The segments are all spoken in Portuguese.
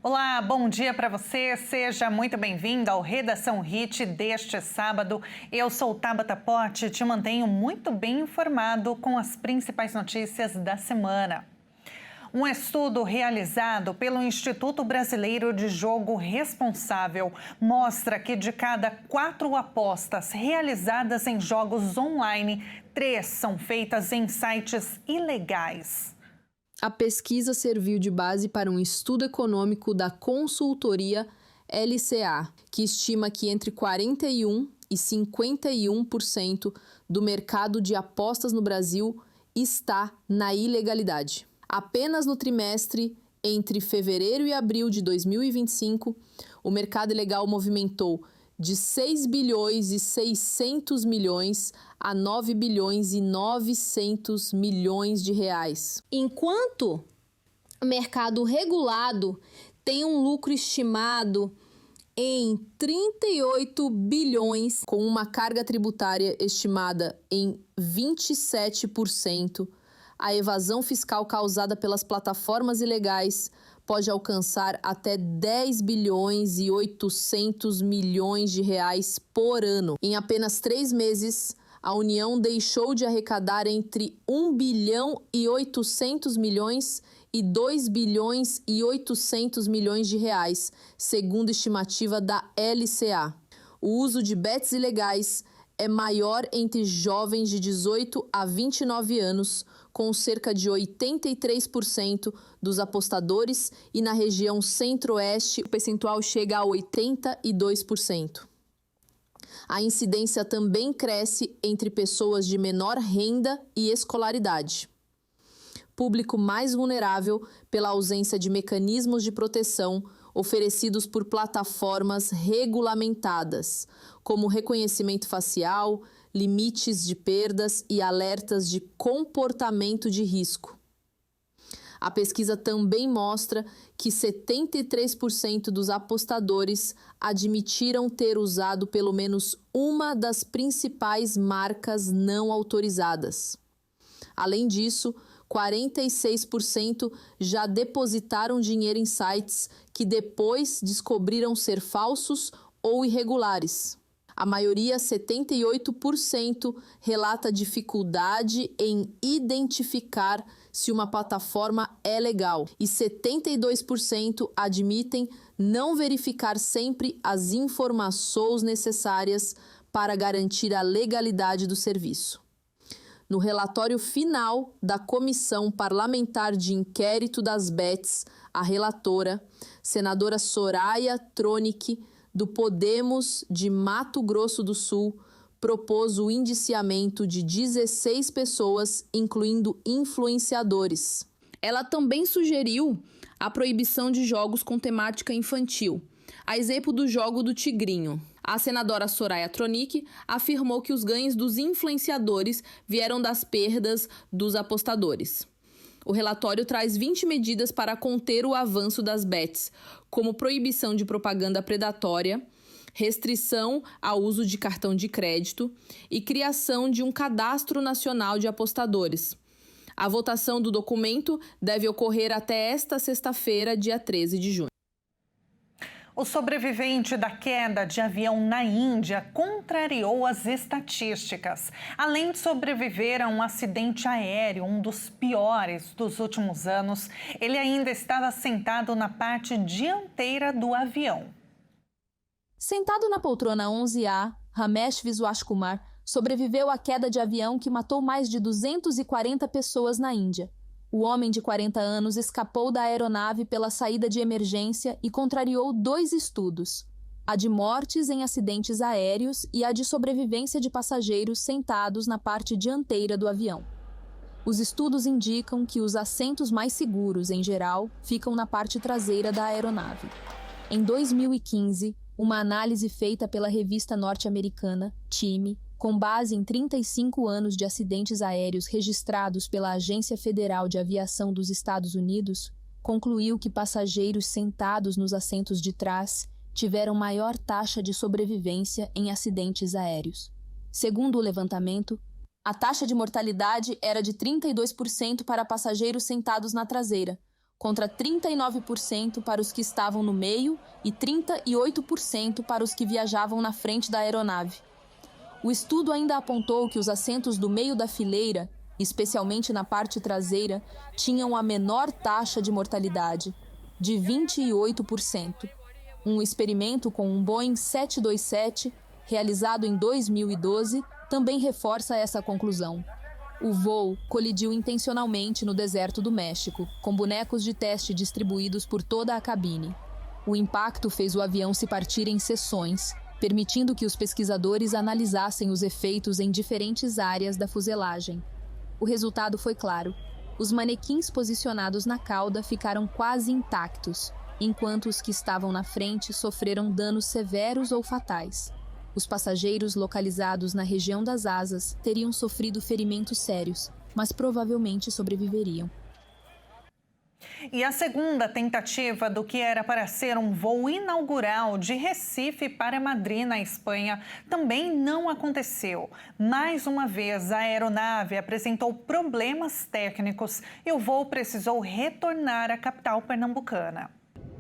Olá, bom dia para você. Seja muito bem-vindo ao Redação Hit deste sábado. Eu sou Tabata Pote e te mantenho muito bem informado com as principais notícias da semana. Um estudo realizado pelo Instituto Brasileiro de Jogo Responsável mostra que de cada 4 apostas realizadas em jogos online, 3 são feitas em sites ilegais. A pesquisa serviu de base para um estudo econômico da consultoria LCA, que estima que entre 41% e 51% do mercado de apostas no Brasil está na ilegalidade. Apenas no trimestre entre fevereiro e abril de 2025, o mercado ilegal movimentou de 6 bilhões e 600 milhões a 9 bilhões e 900 milhões de reais. Enquanto o mercado regulado tem um lucro estimado em 38 bilhões, com uma carga tributária estimada em 27%, a evasão fiscal causada pelas plataformas ilegais pode alcançar até 10 bilhões e 800 milhões de reais por ano. Em apenas 3 meses, a União deixou de arrecadar entre 1 bilhão e 800 milhões e 2 bilhões e 800 milhões de reais, segundo estimativa da LCA. O uso de bets ilegais é maior entre jovens de 18 a 29 anos, com cerca de 83% dos apostadores, e na região centro-oeste o percentual chega a 82%. A incidência também cresce entre pessoas de menor renda e escolaridade. Público mais vulnerável pela ausência de mecanismos de proteção oferecidos por plataformas regulamentadas, como reconhecimento facial, limites de perdas e alertas de comportamento de risco. A pesquisa também mostra que 73% dos apostadores admitiram ter usado pelo menos uma das principais marcas não autorizadas. Além disso, 46% já depositaram dinheiro em sites que depois descobriram ser falsos ou irregulares. A maioria, 78%, relata dificuldade em identificar se uma plataforma é legal e 72% admitem não verificar sempre as informações necessárias para garantir a legalidade do serviço. No relatório final da Comissão Parlamentar de Inquérito das Bets, a relatora, senadora Soraya Tronic, do Podemos de Mato Grosso do Sul, propôs o indiciamento de 16 pessoas, incluindo influenciadores. Ela também sugeriu a proibição de jogos com temática infantil, a exemplo do jogo do Tigrinho. A senadora Soraya Tronic afirmou que os ganhos dos influenciadores vieram das perdas dos apostadores. O relatório traz 20 medidas para conter o avanço das bets, como proibição de propaganda predatória, restrição ao uso de cartão de crédito e criação de um cadastro nacional de apostadores. A votação do documento deve ocorrer até esta sexta-feira, dia 13 de junho. O sobrevivente da queda de avião na Índia contrariou as estatísticas. Além de sobreviver a um acidente aéreo, um dos piores dos últimos anos, ele ainda estava sentado na parte dianteira do avião. Sentado na poltrona 11A, Ramesh Viswaskumar sobreviveu à queda de avião que matou mais de 240 pessoas na Índia. O homem de 40 anos escapou da aeronave pela saída de emergência e contrariou 2 estudos: a de mortes em acidentes aéreos e a de sobrevivência de passageiros sentados na parte dianteira do avião. Os estudos indicam que os assentos mais seguros, em geral, ficam na parte traseira da aeronave. Em 2015, uma análise feita pela revista norte-americana Time, com base em 35 anos de acidentes aéreos registrados pela Agência Federal de Aviação dos Estados Unidos, concluiu que passageiros sentados nos assentos de trás tiveram maior taxa de sobrevivência em acidentes aéreos. Segundo o levantamento, a taxa de mortalidade era de 32% para passageiros sentados na traseira, contra 39% para os que estavam no meio e 38% para os que viajavam na frente da aeronave. O estudo ainda apontou que os assentos do meio da fileira, especialmente na parte traseira, tinham a menor taxa de mortalidade, de 28%. Um experimento com um Boeing 727, realizado em 2012, também reforça essa conclusão. O voo colidiu intencionalmente no deserto do México, com bonecos de teste distribuídos por toda a cabine. O impacto fez o avião se partir em seções, permitindo que os pesquisadores analisassem os efeitos em diferentes áreas da fuselagem. O resultado foi claro. Os manequins posicionados na cauda ficaram quase intactos, enquanto os que estavam na frente sofreram danos severos ou fatais. Os passageiros localizados na região das asas teriam sofrido ferimentos sérios, mas provavelmente sobreviveriam. E a segunda tentativa do que era para ser um voo inaugural de Recife para Madrid, na Espanha, também não aconteceu. Mais uma vez, a aeronave apresentou problemas técnicos e o voo precisou retornar à capital pernambucana.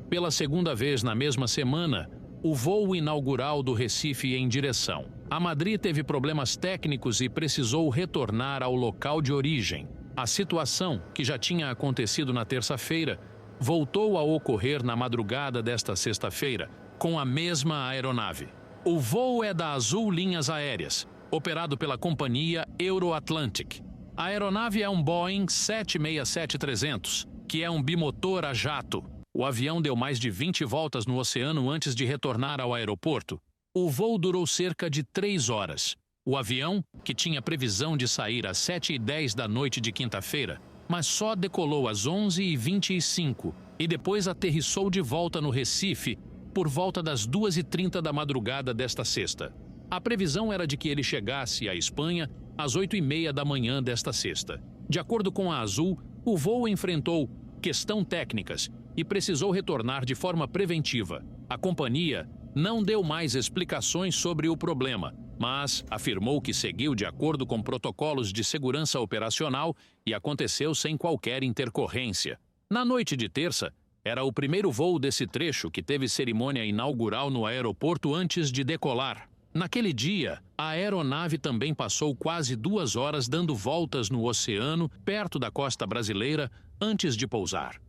Pela segunda vez na mesma semana, o voo inaugural do Recife em direção a Madrid teve problemas técnicos e precisou retornar ao local de origem. A situação, que já tinha acontecido na terça-feira, voltou a ocorrer na madrugada desta sexta-feira, com a mesma aeronave. O voo é da Azul Linhas Aéreas, operado pela companhia Euroatlantic. A aeronave é um Boeing 767-300, que é um bimotor a jato. O avião deu mais de 20 voltas no oceano antes de retornar ao aeroporto. O voo durou cerca de 3 horas. O avião, que tinha previsão de sair às 7h10 da noite de quinta-feira, mas só decolou às 11h25 e depois aterrissou de volta no Recife por volta das 2h30 da madrugada desta sexta. A previsão era de que ele chegasse à Espanha às 8h30 da manhã desta sexta. De acordo com a Azul, o voo enfrentou questões técnicas e precisou retornar de forma preventiva. A companhia não deu mais explicações sobre o problema, mas afirmou que seguiu de acordo com protocolos de segurança operacional e aconteceu sem qualquer intercorrência. Na noite de terça, era o primeiro voo desse trecho que teve cerimônia inaugural no aeroporto antes de decolar. Naquele dia, a aeronave também passou quase 2 horas dando voltas no oceano, perto da costa brasileira, antes de pousar.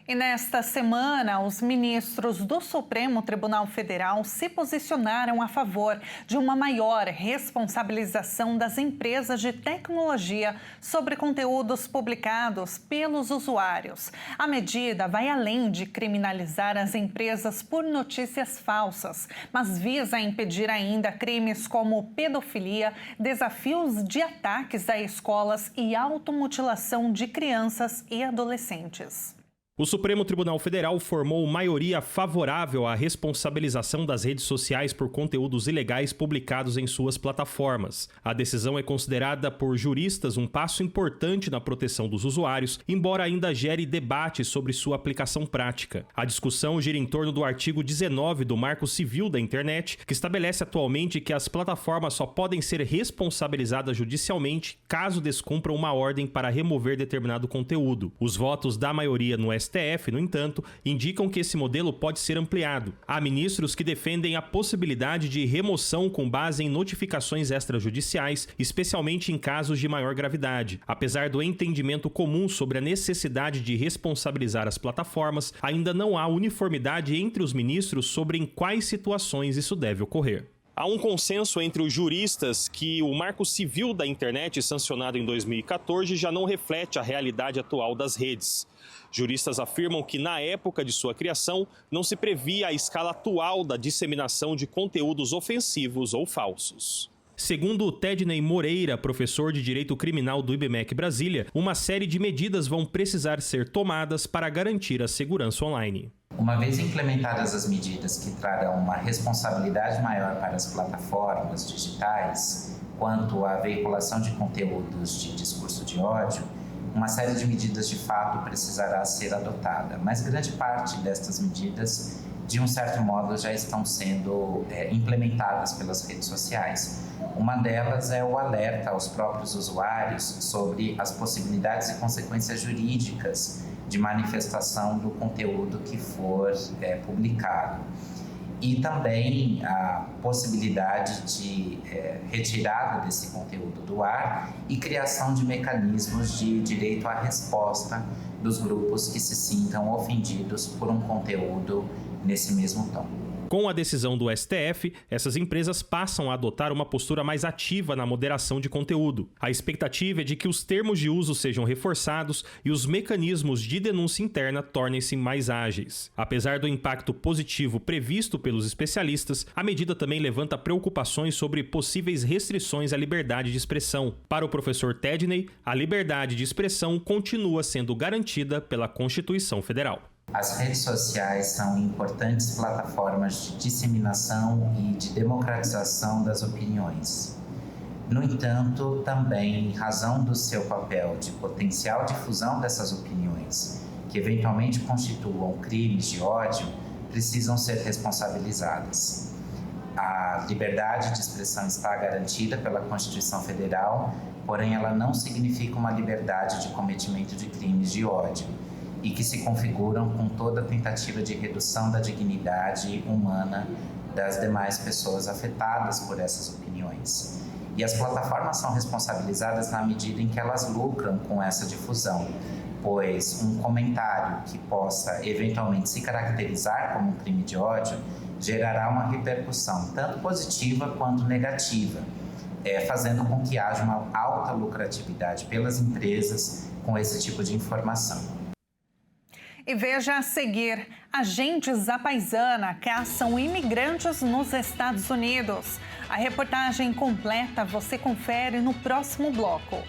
E nesta semana, os ministros do Supremo Tribunal Federal se posicionaram a favor de uma maior responsabilização das empresas de tecnologia sobre conteúdos publicados pelos usuários. A medida vai além de criminalizar as empresas por notícias falsas, mas visa impedir ainda crimes como pedofilia, desafios de ataques a escolas e automutilação de crianças e adolescentes. O Supremo Tribunal Federal formou maioria favorável à responsabilização das redes sociais por conteúdos ilegais publicados em suas plataformas. A decisão é considerada por juristas um passo importante na proteção dos usuários, embora ainda gere debate sobre sua aplicação prática. A discussão gira em torno do artigo 19 do Marco Civil da Internet, que estabelece atualmente que as plataformas só podem ser responsabilizadas judicialmente caso descumpram uma ordem para remover determinado conteúdo. Os votos da maioria no STF, no entanto, indicam que esse modelo pode ser ampliado. Há ministros que defendem a possibilidade de remoção com base em notificações extrajudiciais, especialmente em casos de maior gravidade. Apesar do entendimento comum sobre a necessidade de responsabilizar as plataformas, ainda não há uniformidade entre os ministros sobre em quais situações isso deve ocorrer. Há um consenso entre os juristas que o Marco Civil da Internet, sancionado em 2014, já não reflete a realidade atual das redes. Juristas afirmam que, na época de sua criação, não se previa a escala atual da disseminação de conteúdos ofensivos ou falsos. Segundo Tedney Moreira, professor de Direito Criminal do IBMEC Brasília, uma série de medidas vão precisar ser tomadas para garantir a segurança online. Uma vez implementadas as medidas que trarão uma responsabilidade maior para as plataformas digitais quanto à veiculação de conteúdos de discurso de ódio, uma série de medidas de fato precisará ser adotada, mas grande parte destas medidas, de um certo modo, já estão sendo implementadas pelas redes sociais. Uma delas é o alerta aos próprios usuários sobre as possibilidades e consequências jurídicas de manifestação do conteúdo que for publicado. E também a possibilidade de retirada desse conteúdo do ar e criação de mecanismos de direito à resposta dos grupos que se sintam ofendidos por um conteúdo nesse mesmo tom. Com a decisão do STF, essas empresas passam a adotar uma postura mais ativa na moderação de conteúdo. A expectativa é de que os termos de uso sejam reforçados e os mecanismos de denúncia interna tornem-se mais ágeis. Apesar do impacto positivo previsto pelos especialistas, a medida também levanta preocupações sobre possíveis restrições à liberdade de expressão. Para o professor Tedney, a liberdade de expressão continua sendo garantida pela Constituição Federal. As redes sociais são importantes plataformas de disseminação e de democratização das opiniões. No entanto, também, em razão do seu papel de potencial difusão dessas opiniões, que eventualmente constituam crimes de ódio, precisam ser responsabilizadas. A liberdade de expressão está garantida pela Constituição Federal, porém ela não significa uma liberdade de cometimento de crimes de ódio, e que se configuram com toda a tentativa de redução da dignidade humana das demais pessoas afetadas por essas opiniões. E as plataformas são responsabilizadas na medida em que elas lucram com essa difusão, pois um comentário que possa eventualmente se caracterizar como um crime de ódio gerará uma repercussão tanto positiva quanto negativa, fazendo com que haja uma alta lucratividade pelas empresas com esse tipo de informação. E veja a seguir, agentes à paisana caçam imigrantes nos Estados Unidos. A reportagem completa você confere no próximo bloco.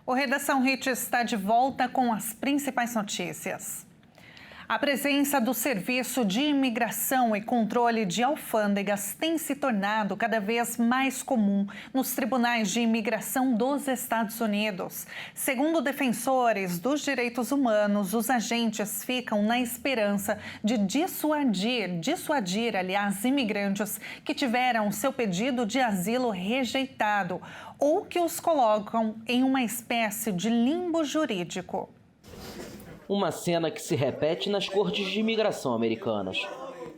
O Redação Hit está de volta com as principais notícias. A presença do Serviço de Imigração e Controle de Alfândegas tem se tornado cada vez mais comum nos tribunais de imigração dos Estados Unidos. Segundo defensores dos direitos humanos, os agentes ficam na esperança de dissuadir, imigrantes que tiveram seu pedido de asilo rejeitado ou que os colocam em uma espécie de limbo jurídico. Uma cena que se repete nas cortes de imigração americanas.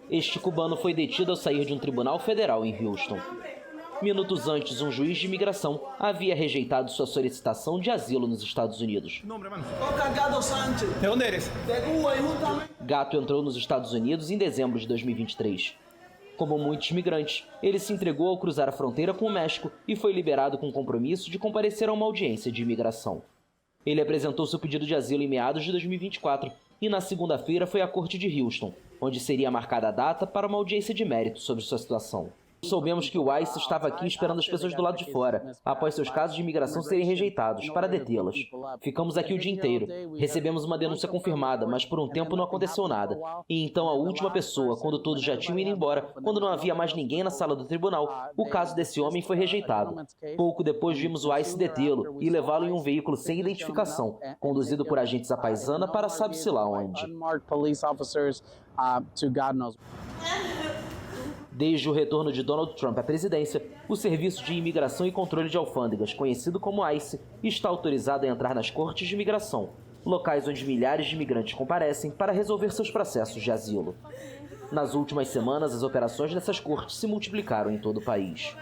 Este cubano foi detido ao sair de um tribunal federal em Houston. Minutos antes, um juiz de imigração havia rejeitado sua solicitação de asilo nos Estados Unidos. Gato entrou nos Estados Unidos em dezembro de 2023. Como muitos imigrantes, ele se entregou ao cruzar a fronteira com o México e foi liberado com o compromisso de comparecer a uma audiência de imigração. Ele apresentou seu pedido de asilo em meados de 2024 e na segunda-feira foi à corte de Houston, onde seria marcada a data para uma audiência de mérito sobre sua situação. Soubemos que o ICE estava aqui esperando as pessoas do lado de fora, após seus casos de imigração serem rejeitados, para detê-las. Ficamos aqui o dia inteiro. Recebemos uma denúncia confirmada, mas por um tempo não aconteceu nada. E então a última pessoa, quando todos já tinham ido embora, quando não havia mais ninguém na sala do tribunal, o caso desse homem foi rejeitado. Pouco depois vimos o ICE detê-lo e levá-lo em um veículo sem identificação, conduzido por agentes à paisana para sabe-se lá onde. Desde o retorno de Donald Trump à presidência, o Serviço de Imigração e Controle de Alfândegas, conhecido como ICE, está autorizado a entrar nas cortes de imigração, locais onde milhares de imigrantes comparecem para resolver seus processos de asilo. Nas últimas semanas, as operações nessas cortes se multiplicaram em todo o país.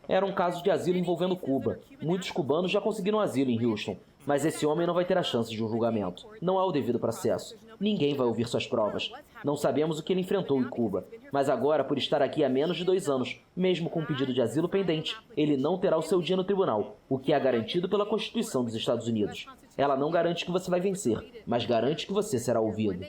Era um caso de asilo envolvendo Cuba. Muitos cubanos já conseguiram asilo em Houston, mas esse homem não vai ter a chance de um julgamento. Não há o devido processo. Ninguém vai ouvir suas provas. Não sabemos o que ele enfrentou em Cuba, mas agora, por estar aqui há menos de 2 anos, mesmo com um pedido de asilo pendente, ele não terá o seu dia no tribunal, o que é garantido pela Constituição dos Estados Unidos. Ela não garante que você vai vencer, mas garante que você será ouvido.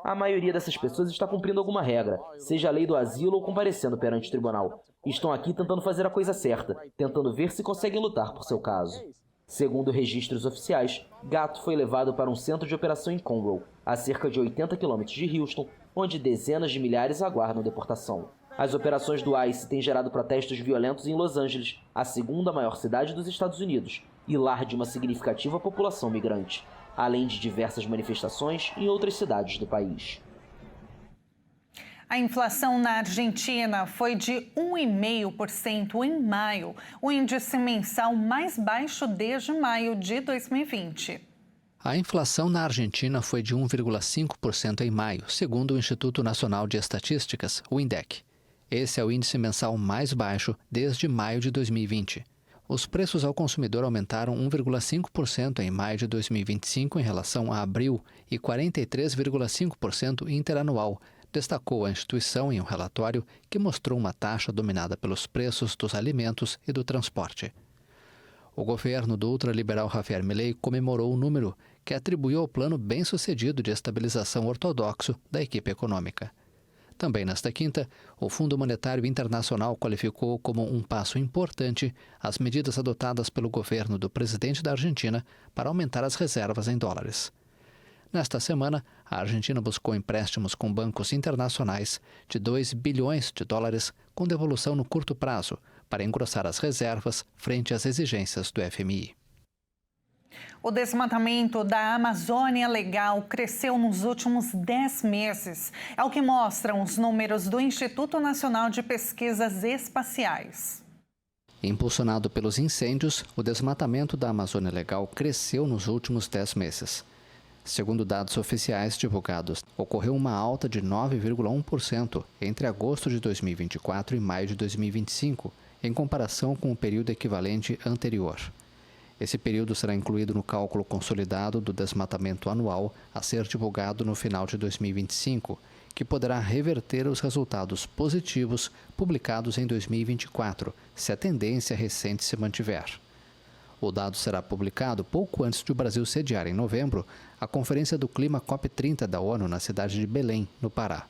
A maioria dessas pessoas está cumprindo alguma regra, seja a lei do asilo ou comparecendo perante o tribunal. Estão aqui tentando fazer a coisa certa, tentando ver se conseguem lutar por seu caso. Segundo registros oficiais, Gato foi levado para um centro de operação em Conroe, a cerca de 80 quilômetros de Houston, onde dezenas de milhares aguardam deportação. As operações do ICE têm gerado protestos violentos em Los Angeles, a segunda maior cidade dos Estados Unidos, e lar de uma significativa população migrante, além de diversas manifestações em outras cidades do país. A inflação na Argentina foi de 1,5% em maio, o índice mensal mais baixo desde maio de 2020. A inflação na Argentina foi de 1,5% em maio, segundo o Instituto Nacional de Estatísticas, o INDEC. Esse é o índice mensal mais baixo desde maio de 2020. Os preços ao consumidor aumentaram 1,5% em maio de 2025 em relação a abril e 43,5% interanual, destacou a instituição em um relatório que mostrou uma taxa dominada pelos preços dos alimentos e do transporte. O governo do ultraliberal Javier Milei comemorou o número, que atribuiu ao plano bem-sucedido de estabilização ortodoxo da equipe econômica. Também nesta quinta, o Fundo Monetário Internacional qualificou como um passo importante as medidas adotadas pelo governo do presidente da Argentina para aumentar as reservas em dólares. Nesta semana, a Argentina buscou empréstimos com bancos internacionais de 2 bilhões de dólares com devolução no curto prazo para engrossar as reservas frente às exigências do FMI. O desmatamento da Amazônia Legal cresceu nos últimos 10 meses. É o que mostram os números do Instituto Nacional de Pesquisas Espaciais. Impulsionado pelos incêndios, o desmatamento da Amazônia Legal cresceu nos últimos 10 meses. Segundo dados oficiais divulgados, ocorreu uma alta de 9,1% entre agosto de 2024 e maio de 2025, em comparação com o período equivalente anterior. Esse período será incluído no cálculo consolidado do desmatamento anual a ser divulgado no final de 2025, que poderá reverter os resultados positivos publicados em 2024, se a tendência recente se mantiver. O dado será publicado pouco antes de o Brasil sediar, em novembro, a Conferência do Clima COP30 da ONU na cidade de Belém, no Pará.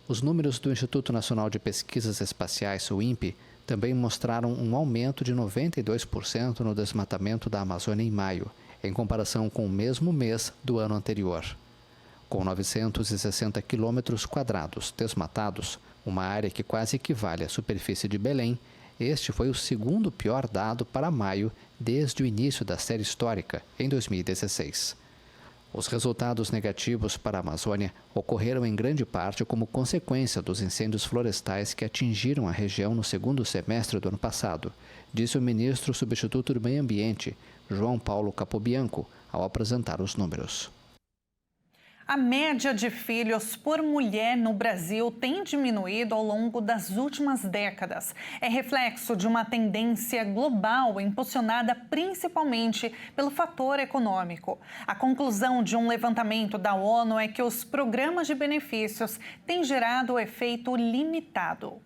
Os números do Instituto Nacional de Pesquisas Espaciais, o INPE, também mostraram um aumento de 92% no desmatamento da Amazônia em maio, em comparação com o mesmo mês do ano anterior. Com 960 quilômetros quadrados desmatados, uma área que quase equivale à superfície de Belém, este foi o segundo pior dado para maio desde o início da série histórica, em 2016. Os resultados negativos para a Amazônia ocorreram em grande parte como consequência dos incêndios florestais que atingiram a região no segundo semestre do ano passado, disse o ministro substituto do Meio Ambiente, João Paulo Capobianco, ao apresentar os números. A média de filhos por mulher no Brasil tem diminuído ao longo das últimas décadas. É reflexo de uma tendência global impulsionada principalmente pelo fator econômico. A conclusão de um levantamento da ONU é que os programas de benefícios têm gerado efeito limitado.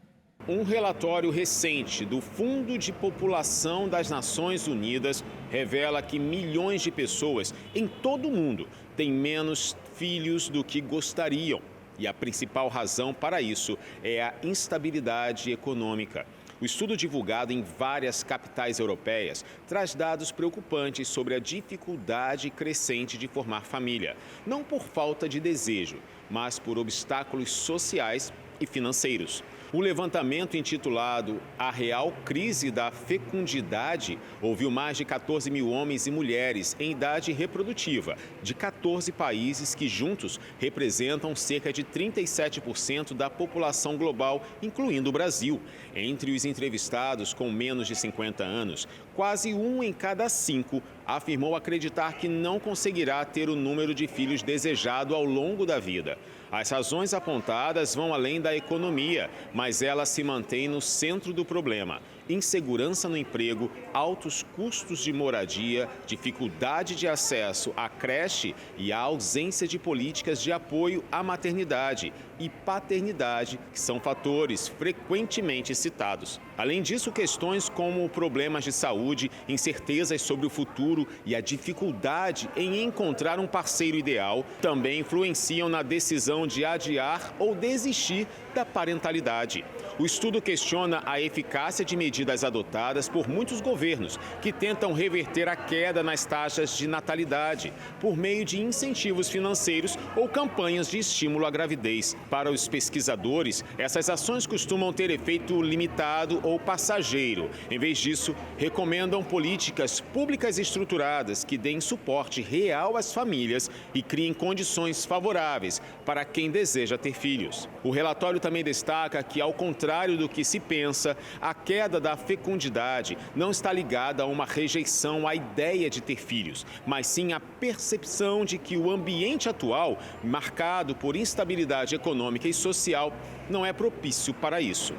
Um relatório recente do Fundo de População das Nações Unidas revela que milhões de pessoas em todo o mundo têm menos filhos do que gostariam. E a principal razão para isso é a instabilidade econômica. O estudo divulgado em várias capitais europeias traz dados preocupantes sobre a dificuldade crescente de formar família. Não por falta de desejo, mas por obstáculos sociais e financeiros. O levantamento intitulado A Real Crise da Fecundidade ouviu mais de 14 mil homens e mulheres em idade reprodutiva de 14 países que juntos representam cerca de 37% da população global, incluindo o Brasil. Entre os entrevistados com menos de 50 anos, quase 1 em cada 5 afirmou acreditar que não conseguirá ter o número de filhos desejado ao longo da vida. As razões apontadas vão além da economia, mas ela se mantém no centro do problema. insegurança no emprego, altos custos de moradia, dificuldade de acesso à creche e a ausência de políticas de apoio à maternidade e paternidade, que são fatores frequentemente citados. Além disso, questões como problemas de saúde, incertezas sobre o futuro e a dificuldade em encontrar um parceiro ideal também influenciam na decisão de adiar ou desistir da parentalidade. O estudo questiona a eficácia de medidas adotadas por muitos governos que tentam reverter a queda nas taxas de natalidade por meio de incentivos financeiros ou campanhas de estímulo à gravidez. Para os pesquisadores, essas ações costumam ter efeito limitado ou passageiro. Em vez disso, recomendam políticas públicas estruturadas que deem suporte real às famílias e criem condições favoráveis para quem deseja ter filhos. O relatório também destaca que, ao contrário do que se pensa, a queda da fecundidade não está ligada a uma rejeição à ideia de ter filhos, mas sim à percepção de que o ambiente atual, marcado por instabilidade econômica e social, não é propício para isso.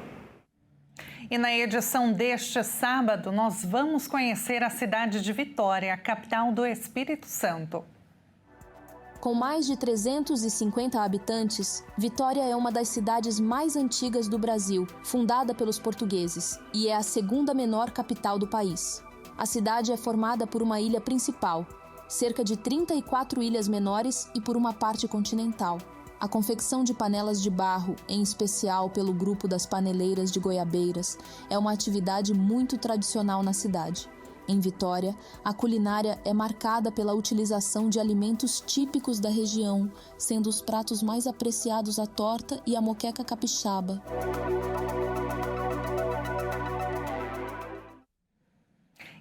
E na edição deste sábado, nós vamos conhecer a cidade de Vitória, a capital do Espírito Santo. Com mais de 350 habitantes, Vitória é uma das cidades mais antigas do Brasil, fundada pelos portugueses, e é a segunda menor capital do país. A cidade é formada por uma ilha principal, cerca de 34 ilhas menores e por uma parte continental. A confecção de panelas de barro, em especial pelo grupo das paneleiras de Goiabeiras, é uma atividade muito tradicional na cidade. Em Vitória, a culinária é marcada pela utilização de alimentos típicos da região, sendo os pratos mais apreciados a torta e a moqueca capixaba.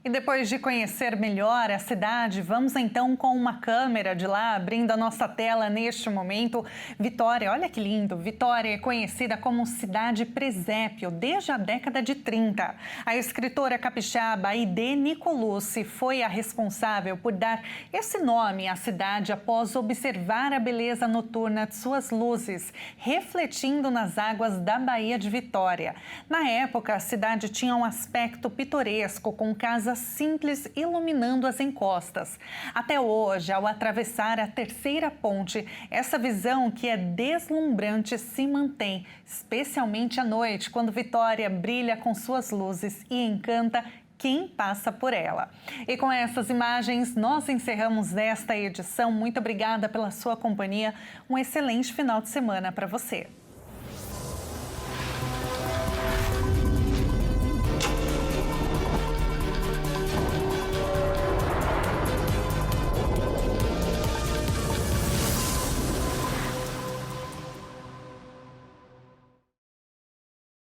E depois de conhecer melhor a cidade, vamos então com uma câmera de lá, abrindo a nossa tela neste momento. Vitória, olha que lindo! Vitória é conhecida como cidade presépio desde a década de 30. A escritora capixaba Aide Nicolucci foi a responsável por dar esse nome à cidade após observar a beleza noturna de suas luzes, refletindo nas águas da Baía de Vitória. Na época, a cidade tinha um aspecto pitoresco, com casas simples iluminando as encostas. Até hoje, ao atravessar a terceira ponte, essa visão que é deslumbrante se mantém, especialmente à noite, quando Vitória brilha com suas luzes e encanta quem passa por ela. E com essas imagens, nós encerramos esta edição. Muito obrigada pela sua companhia. Um excelente final de semana para você.